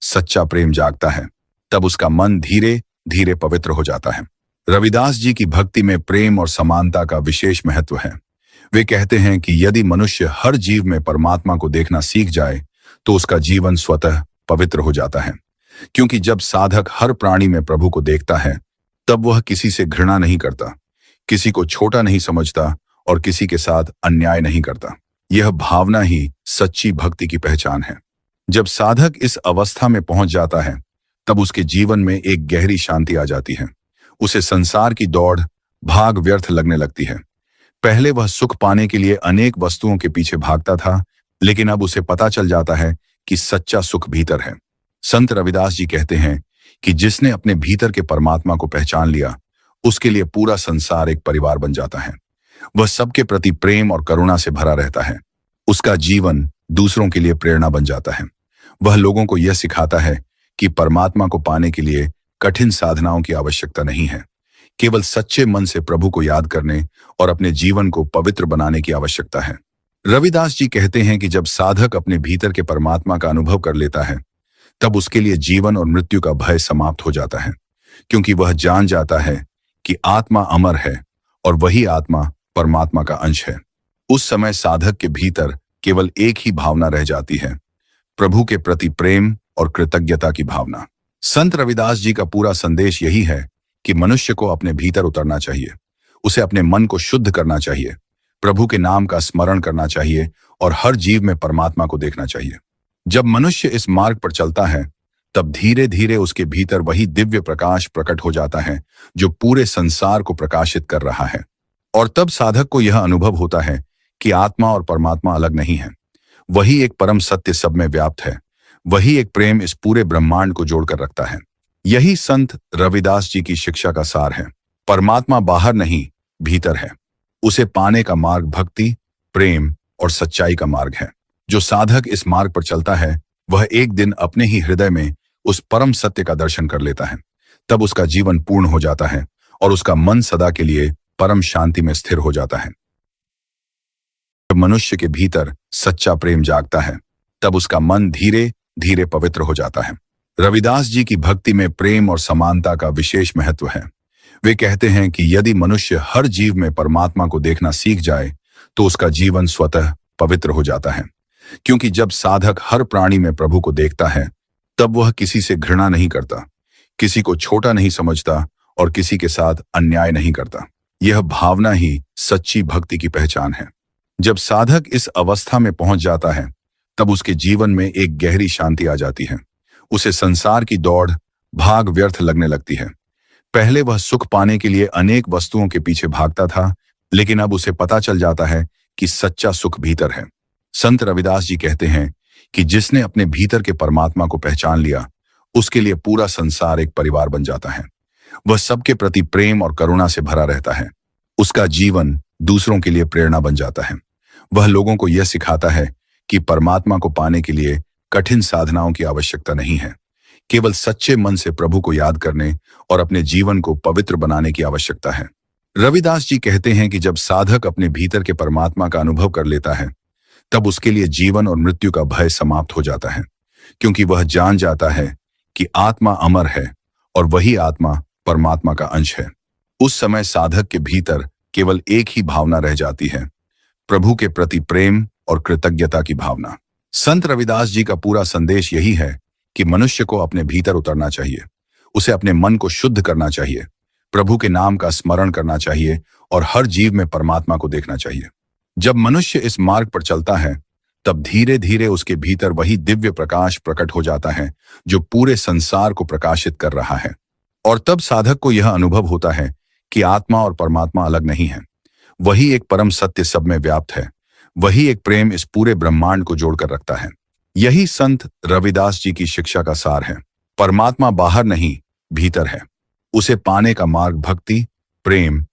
सच्चा प्रेम जागता है, तब उसका मन धीरे धीरे पवित्र हो जाता है। रविदास जी की भक्ति में प्रेम और समानता का विशेष महत्व है। वे कहते हैं कि यदि मनुष्य हर जीव में परमात्मा को देखना सीख जाए तो उसका जीवन स्वतः पवित्र हो जाता है, क्योंकि जब साधक हर प्राणी में प्रभु को देखता है तब वह किसी से घृणा नहीं करता, किसी को छोटा नहीं समझता और किसी के साथ अन्याय नहीं करता। यह भावना ही सच्ची भक्ति की पहचान है। जब साधक इस अवस्था में पहुंच जाता है तब उसके जीवन में एक गहरी शांति आ जाती है। उसे संसार की दौड़ भाग व्यर्थ लगने लगती है। पहले वह सुख पाने के लिए अनेक वस्तुओं के पीछे भागता था, लेकिन अब उसे पता चल जाता है कि सच्चा सुख भीतर है। संत रविदास जी कहते हैं कि जिसने अपने भीतर के परमात्मा को पहचान लिया उसके लिए पूरा संसार एक परिवार बन जाता है। वह सबके प्रति प्रेम और करुणा से भरा रहता है। उसका जीवन दूसरों के लिए प्रेरणा बन जाता है। वह लोगों को यह सिखाता है कि परमात्मा को पाने के लिए कठिन साधनाओं की आवश्यकता नहीं है, केवल सच्चे मन से प्रभु को याद करने और अपने जीवन को पवित्र बनाने की आवश्यकता है। रविदास जी कहते हैं कि जब साधक अपने भीतर के परमात्मा का अनुभव कर लेता है तब उसके लिए जीवन और मृत्यु का भय समाप्त हो जाता है, क्योंकि वह जान जाता है कि आत्मा अमर है और वही आत्मा परमात्मा का अंश है। उस समय साधक के भीतर केवल एक ही भावना रह जाती है, प्रभु के प्रति प्रेम और कृतज्ञता की भावना। संत रविदास जी का पूरा संदेश यही है कि मनुष्य को अपने भीतर उतरना चाहिए, उसे अपने मन को शुद्ध करना चाहिए, प्रभु के नाम का स्मरण करना चाहिए और हर जीव में परमात्मा को देखना चाहिए। जब मनुष्य इस मार्ग पर चलता है तब धीरे धीरे उसके भीतर वही दिव्य प्रकाश प्रकट हो जाता है जो पूरे संसार को प्रकाशित कर रहा है। और तब साधक को यह अनुभव होता है कि आत्मा और परमात्मा अलग नहीं है, वही एक परम सत्य सब में व्याप्त है, वही एक प्रेम इस पूरे ब्रह्मांड को जोड़कर रखता है। यही संत रविदास जी की शिक्षा का सार है। परमात्मा बाहर नहीं, भीतर है। उसे पाने का मार्ग भक्ति, प्रेम और सच्चाई का मार्ग है। जो साधक इस मार्ग पर चलता है वह एक दिन अपने ही हृदय में उस परम सत्य का दर्शन कर लेता है। तब उसका जीवन पूर्ण हो जाता है और उसका मन सदा के लिए परम शांति में स्थिर हो जाता है। जब मनुष्य के भीतर सच्चा प्रेम जागता है तब उसका मन धीरे धीरे पवित्र हो जाता है। रविदास जी की भक्ति में प्रेम और समानता का विशेष महत्व है। वे कहते हैं कि यदि मनुष्य हर जीव में परमात्मा को देखना सीख जाए तो उसका जीवन स्वतः पवित्र हो जाता है, क्योंकि जब साधक हर प्राणी में प्रभु को देखता है तब वह किसी से घृणा नहीं करता, किसी को छोटा नहीं समझता और किसी के साथ अन्याय नहीं करता। यह भावना ही सच्ची भक्ति की पहचान है। जब साधक इस अवस्था में पहुंच जाता है तब उसके जीवन में एक गहरी शांति आ जाती है। उसे संसार की दौड़ भाग व्यर्थ लगने लगती है। पहले वह सुख पाने के लिए अनेक वस्तुओं के पीछे भागता था, लेकिन अब उसे पता चल जाता है कि सच्चा सुख भीतर है। संत रविदास जी कहते हैं कि जिसने अपने भीतर के परमात्मा को पहचान लिया उसके लिए पूरा संसार एक परिवार बन जाता है। वह सबके प्रति प्रेम और करुणा से भरा रहता है। उसका जीवन दूसरों के लिए प्रेरणा बन जाता है। वह लोगों को यह सिखाता है कि परमात्मा को पाने के लिए कठिन साधनाओं की आवश्यकता नहीं है, केवल सच्चे मन से प्रभु को याद करने और अपने जीवन को पवित्र बनाने की आवश्यकता है। रविदास जी कहते हैं कि जब साधक अपने भीतर के परमात्मा का अनुभव कर लेता है तब उसके लिए जीवन और मृत्यु का भय समाप्त हो जाता है, क्योंकि वह जान जाता है कि आत्मा अमर है और वही आत्मा परमात्मा का अंश है। उस समय साधक के भीतर केवल एक ही भावना रह जाती है, प्रभु के प्रति प्रेम और कृतज्ञता की भावना। संत रविदास जी का पूरा संदेश यही है कि मनुष्य को अपने भीतर उतरना चाहिए, उसे अपने मन को शुद्ध करना चाहिए, प्रभु के नाम का स्मरण करना चाहिए और हर जीव में परमात्मा को देखना चाहिए। जब मनुष्य इस मार्ग पर चलता है तब धीरे धीरे उसके भीतर वही दिव्य प्रकाश प्रकट हो जाता है जो पूरे संसार को प्रकाशित कर रहा है। और तब साधक को यह अनुभव होता है कि आत्मा और परमात्मा अलग नहीं है, वही एक परम सत्य सब में व्याप्त है, वही एक प्रेम इस पूरे ब्रह्मांड को जोड़कर रखता है। यही संत रविदास जी की शिक्षा का सार है। परमात्मा बाहर नहीं, भीतर है। उसे पाने का मार्ग भक्ति, प्रेम